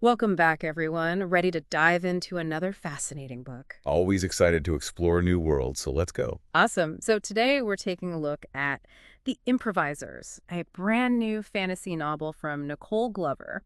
Welcome back, everyone. Ready to dive into another fascinating book. Always excited to explore new worlds, so let's go. Awesome. So today we're taking a look at The Improvisers, a brand new fantasy novel from Nicole Glover.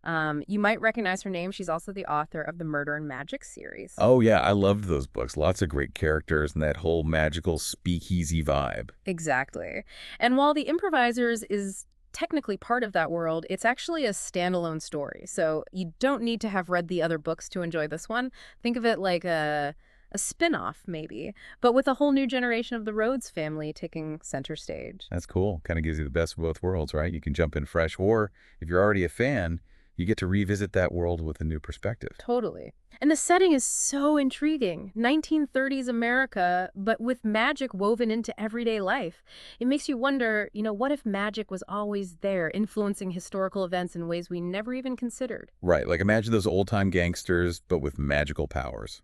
You might recognize her name. She's also the author of the Murder and Magic series. Oh yeah, I loved those books. Lots of great characters and that whole magical speakeasy vibe. Exactly. And while The Improvisers is technically part of that world, it's actually a standalone story. So you don't need to have read the other books to enjoy this one. Think of it like a spin-off, maybe, but with a whole new generation of the Rhodes family taking center stage. That's cool. Kind of gives you the best of both worlds, right? You can jump in fresh, or if you're already a fan, you get to revisit that world with a new perspective. Totally. And the setting is so intriguing. 1930s America, but with magic woven into everyday life. It makes you wonder, what if magic was always there, influencing historical events in ways we never even considered? Right, like imagine those old-time gangsters, but with magical powers.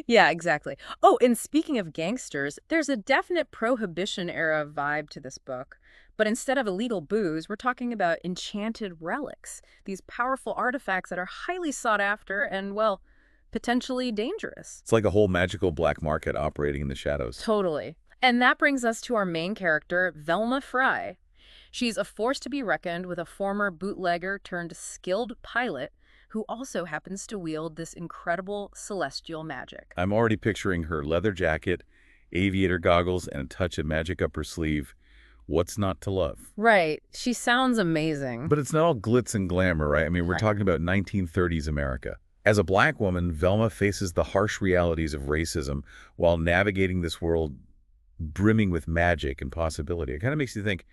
Yeah, exactly. Oh, and speaking of gangsters, there's a definite Prohibition-era vibe to this book. But instead of illegal booze, we're talking about enchanted relics, these powerful artifacts that are highly sought after and, well, potentially dangerous. It's like a whole magical black market operating in the shadows. Totally. And that brings us to our main character, Velma Frye. She's a force to be reckoned with, a former bootlegger turned skilled pilot who also happens to wield this incredible celestial magic. I'm already picturing her leather jacket, aviator goggles, and a touch of magic up her sleeve. What's not to love? Right. She sounds amazing. But it's not all glitz and glamour, right? I mean, we're Right. talking about 1930s America. As a black woman, Velma faces the harsh realities of racism while navigating this world brimming with magic and possibility. It kind of makes you think,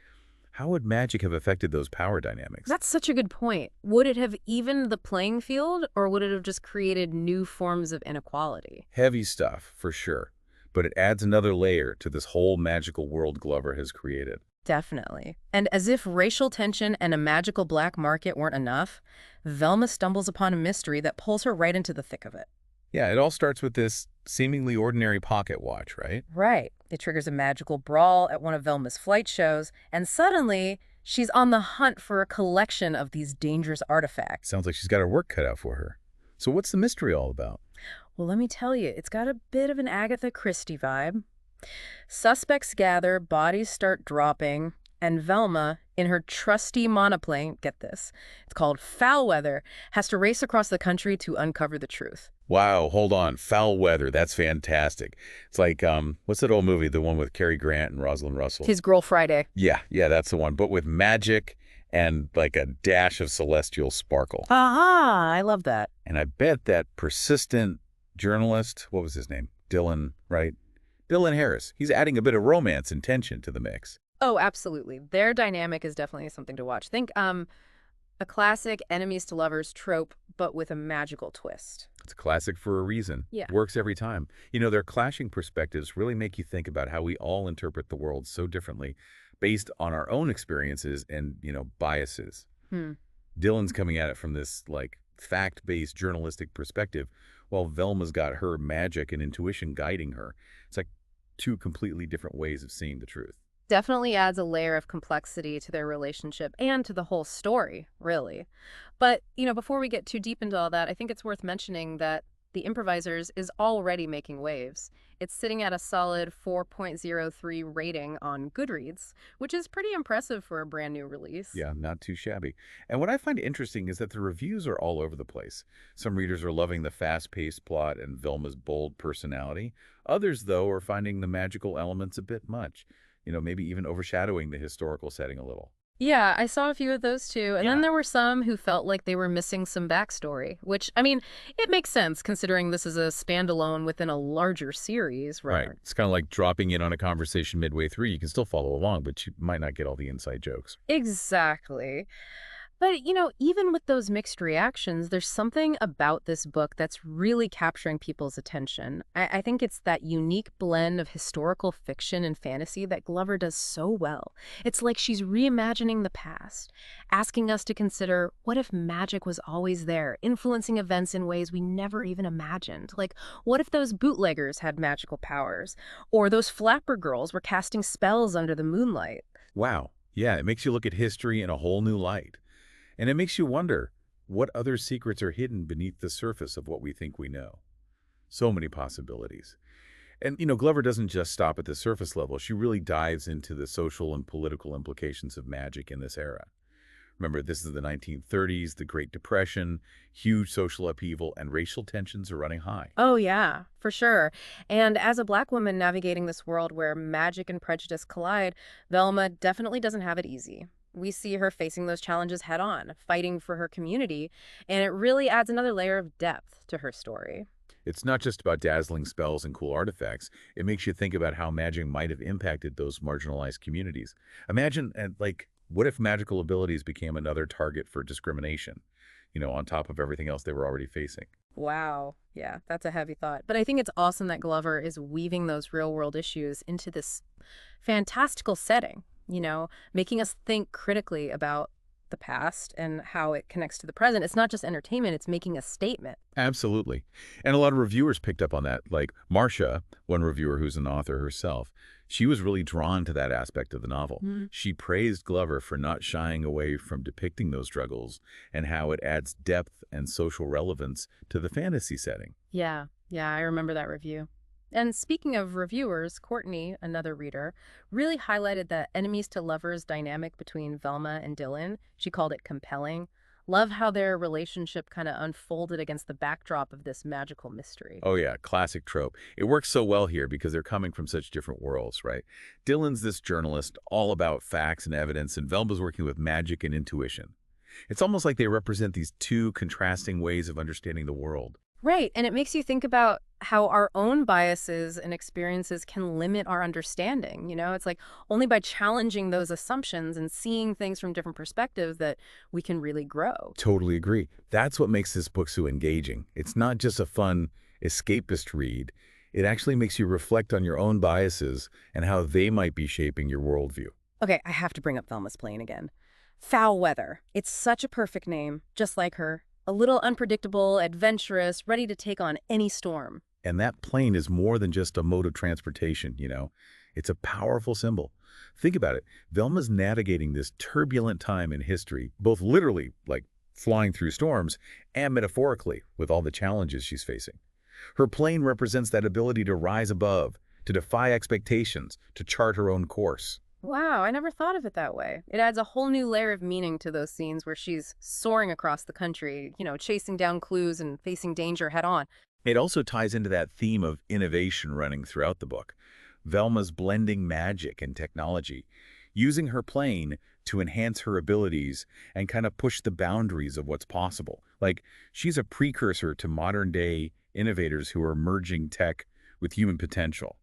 how would magic have affected those power dynamics? That's such a good point. Would it have evened the playing field, or would it have just created new forms of inequality? Heavy stuff, for sure. But it adds another layer to this whole magical world Glover has created. Definitely. And as if racial tension and a magical black market weren't enough, Velma stumbles upon a mystery that pulls her right into the thick of it. Yeah, it all starts with this seemingly ordinary pocket watch, right? Right. It triggers a magical brawl at one of Velma's flight shows, and suddenly she's on the hunt for a collection of these dangerous artifacts. Sounds like she's got her work cut out for her. So what's the mystery all about? Well, let me tell you, it's got a bit of an Agatha Christie vibe. Suspects gather, bodies start dropping, and Velma, in her trusty monoplane, get this, it's called Foul Weather, has to race across the country to uncover the truth. Wow, hold on. Foul Weather. That's fantastic. It's like, what's that old movie? The one with Cary Grant and Rosalind Russell. His Girl Friday. Yeah, that's the one. But with magic and like a dash of celestial sparkle. Aha, I love that. And I bet that persistent journalist, what was his name? Dillon, right? Dillon Harris. He's adding a bit of romance and tension to the mix. Oh, absolutely. Their dynamic is definitely something to watch. Think a classic enemies to lovers trope, but with a magical twist. It's a classic for a reason. Yeah. Works every time. You know, their clashing perspectives really make you think about how we all interpret the world so differently based on our own experiences and, biases. Hmm. Dylan's coming at it from this, like, fact-based journalistic perspective, while Velma's got her magic and intuition guiding her. It's like two completely different ways of seeing the truth. Definitely adds a layer of complexity to their relationship and to the whole story, really. But, before we get too deep into all that, I think it's worth mentioning that The Improvisers is already making waves. It's sitting at a solid 4.03 rating on Goodreads, which is pretty impressive for a brand new release. Yeah, not too shabby. And what I find interesting is that the reviews are all over the place. Some readers are loving the fast-paced plot and Velma's bold personality. Others, though, are finding the magical elements a bit much. Maybe even overshadowing the historical setting a little. Yeah, I saw a few of those too. And then Yeah. there were some who felt like they were missing some backstory, which, it makes sense considering this is a standalone within a larger series, Right. right? It's kind of like dropping in on a conversation midway through. You can still follow along, but you might not get all the inside jokes. Exactly. But, even with those mixed reactions, there's something about this book that's really capturing people's attention. I think it's that unique blend of historical fiction and fantasy that Glover does so well. It's like she's reimagining the past, asking us to consider what if magic was always there, influencing events in ways we never even imagined. Like, what if those bootleggers had magical powers? Or those flapper girls were casting spells under the moonlight? Wow. Yeah, it makes you look at history in a whole new light. And it makes you wonder, What other secrets are hidden beneath the surface of what we think we know? So many possibilities. And, Glover doesn't just stop at the surface level. She really dives into the social and political implications of magic in this era. Remember, this is the 1930s, the Great Depression, huge social upheaval, and racial tensions are running high. Oh, yeah, for sure. And as a Black woman navigating this world where magic and prejudice collide, Velma definitely doesn't have it easy. We see her facing those challenges head on, fighting for her community, and it really adds another layer of depth to her story. It's not just about dazzling spells and cool artifacts. It makes you think about how magic might have impacted those marginalized communities. Imagine, what if magical abilities became another target for discrimination, on top of everything else they were already facing? Wow. Yeah, that's a heavy thought. But I think it's awesome that Glover is weaving those real world issues into this fantastical setting, making us think critically about the past and how it connects to the present. It's not just entertainment, it's making a statement. Absolutely. And a lot of reviewers picked up on that. Like Marcia, one reviewer who's an author herself, she was really drawn to that aspect of the novel. Mhm. She praised Glover for not shying away from depicting those struggles and how it adds depth and social relevance to the fantasy setting. Yeah, yeah, I remember that review. And speaking of reviewers, Courtney, another reader, really highlighted the enemies to lovers dynamic between Velma and Dillon. She called it compelling. Love how their relationship kind of unfolded against the backdrop of this magical mystery. Oh yeah, classic trope. It works so well here because they're coming from such different worlds, right? Dylan's this journalist all about facts and evidence, and Velma's working with magic and intuition. It's almost like they represent these two contrasting ways of understanding the world. Right, and it makes you think about how our own biases and experiences can limit our understanding. It's like only by challenging those assumptions and seeing things from different perspectives that we can really grow. Totally agree. That's what makes this book so engaging. It's not just a fun escapist read. It actually makes you reflect on your own biases and how they might be shaping your worldview. Okay, I have to bring up Velma's plane again. Foul Weather. It's such a perfect name, just like her. A little unpredictable, adventurous, ready to take on any storm. And that plane is more than just a mode of transportation. It's a powerful symbol. Think about it. Velma's navigating this turbulent time in history, both literally, like flying through storms, and metaphorically, with all the challenges she's facing. Her plane represents that ability to rise above, to defy expectations, to chart her own course. Wow, I never thought of it that way. It adds a whole new layer of meaning to those scenes where she's soaring across the country, chasing down clues and facing danger head on. It also ties into that theme of innovation running throughout the book. Velma's blending magic and technology, using her plane to enhance her abilities and kind of push the boundaries of what's possible. Like, she's a precursor to modern-day innovators who are merging tech with human potential.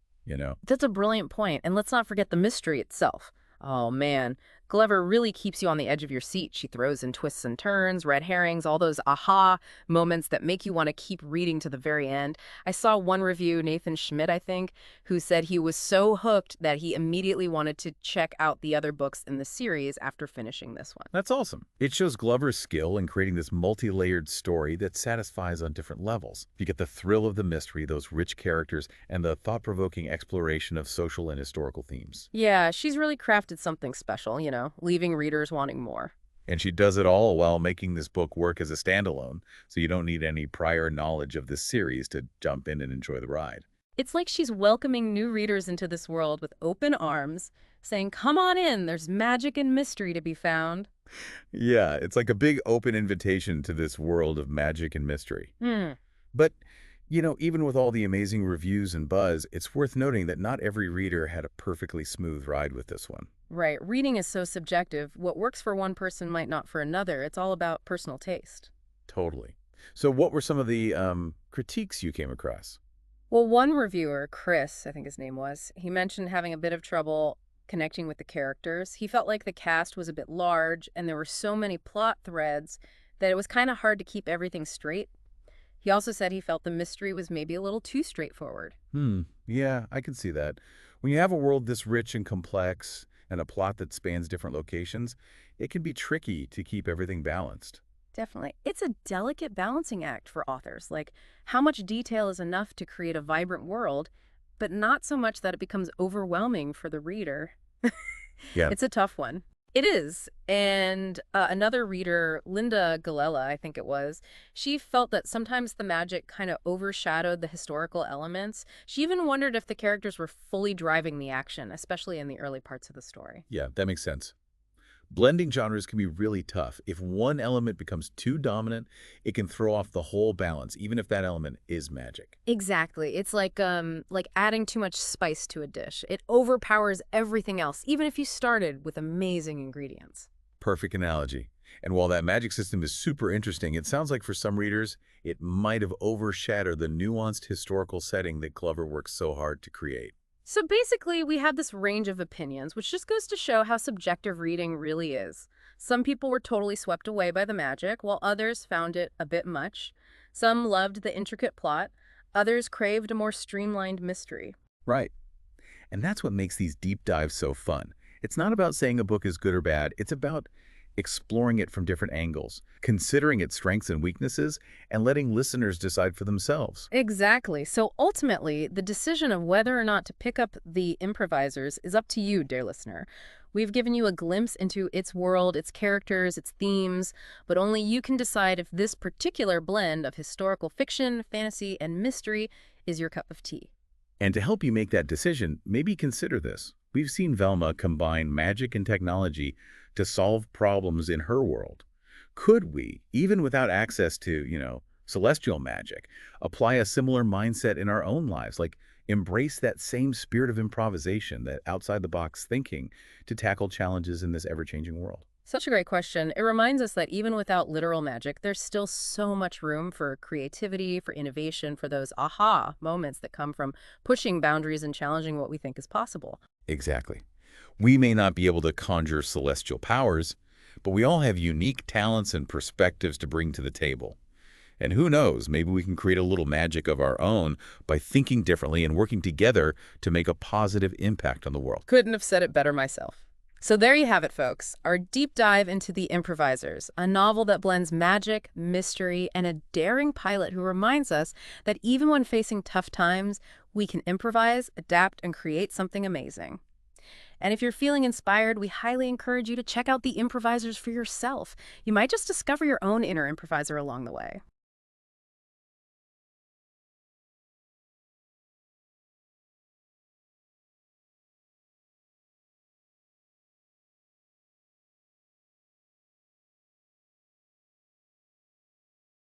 That's a brilliant point. And let's not forget the mystery itself. Oh, man. Glover really keeps you on the edge of your seat. She throws in twists and turns, red herrings, all those aha moments that make you want to keep reading to the very end. I saw one review, Nathan Schmidt, I think, who said he was so hooked that he immediately wanted to check out the other books in the series after finishing this one. That's awesome. It shows Glover's skill in creating this multi-layered story that satisfies on different levels. You get the thrill of the mystery, those rich characters, and the thought-provoking exploration of social and historical themes. Yeah, she's really crafted something special, leaving readers wanting more. And she does it all while making this book work as a standalone, so you don't need any prior knowledge of this series to jump in and enjoy the ride. It's like she's welcoming new readers into this world with open arms, saying, come on in, there's magic and mystery to be found. Yeah, it's like a big open invitation to this world of magic and mystery. Hmm. But, even with all the amazing reviews and buzz, it's worth noting that not every reader had a perfectly smooth ride with this one. Right. Reading is so subjective. What works for one person might not for another. It's all about personal taste. Totally. So what were some of the critiques you came across? Well, one reviewer, Chris, I think his name was, he mentioned having a bit of trouble connecting with the characters. He felt like the cast was a bit large and there were so many plot threads that it was kind of hard to keep everything straight. He also said he felt the mystery was maybe a little too straightforward. Yeah, I can see that. When you have a world this rich and complex and a plot that spans different locations, it can be tricky to keep everything balanced. Definitely. It's a delicate balancing act for authors. Like, how much detail is enough to create a vibrant world, but not so much that it becomes overwhelming for the reader. Yeah, It's a tough one. It is. And another reader, Linda Galella, I think it was, she felt that sometimes the magic kind of overshadowed the historical elements. She even wondered if the characters were fully driving the action, especially in the early parts of the story. Yeah, that makes sense. Blending genres can be really tough. If one element becomes too dominant, it can throw off the whole balance, even if that element is magic. Exactly. It's like adding too much spice to a dish. It overpowers everything else, even if you started with amazing ingredients. Perfect analogy. And while that magic system is super interesting, it sounds like for some readers, it might have overshadowed the nuanced historical setting that Glover works so hard to create. So basically, we have this range of opinions, which just goes to show how subjective reading really is. Some people were totally swept away by the magic, while others found it a bit much. Some loved the intricate plot, others craved a more streamlined mystery. Right. And that's what makes these deep dives so fun. It's not about saying a book is good or bad. It's about exploring it from different angles, considering its strengths and weaknesses, and letting listeners decide for themselves. Exactly. So ultimately, the decision of whether or not to pick up the improvisers is up to you, dear listener. We've given you a glimpse into its world, its characters, its themes, but only you can decide if this particular blend of historical fiction, fantasy, and mystery is your cup of tea. And to help you make that decision, maybe consider this. We've seen Velma combine magic and technology to solve problems in her world. Could we, even without access to, celestial magic, apply a similar mindset in our own lives, like embrace that same spirit of improvisation, that outside-the-box thinking to tackle challenges in this ever-changing world? Such a great question. It reminds us that even without literal magic, there's still so much room for creativity, for innovation, for those aha moments that come from pushing boundaries and challenging what we think is possible. Exactly. We may not be able to conjure celestial powers, but we all have unique talents and perspectives to bring to the table. And who knows, maybe we can create a little magic of our own by thinking differently and working together to make a positive impact on the world. Couldn't have said it better myself. So there you have it, folks. Our deep dive into The Improvisers, a novel that blends magic, mystery, and a daring pilot who reminds us that even when facing tough times, we can improvise, adapt, and create something amazing. And if you're feeling inspired, we highly encourage you to check out The Improvisers for yourself. You might just discover your own inner improviser along the way.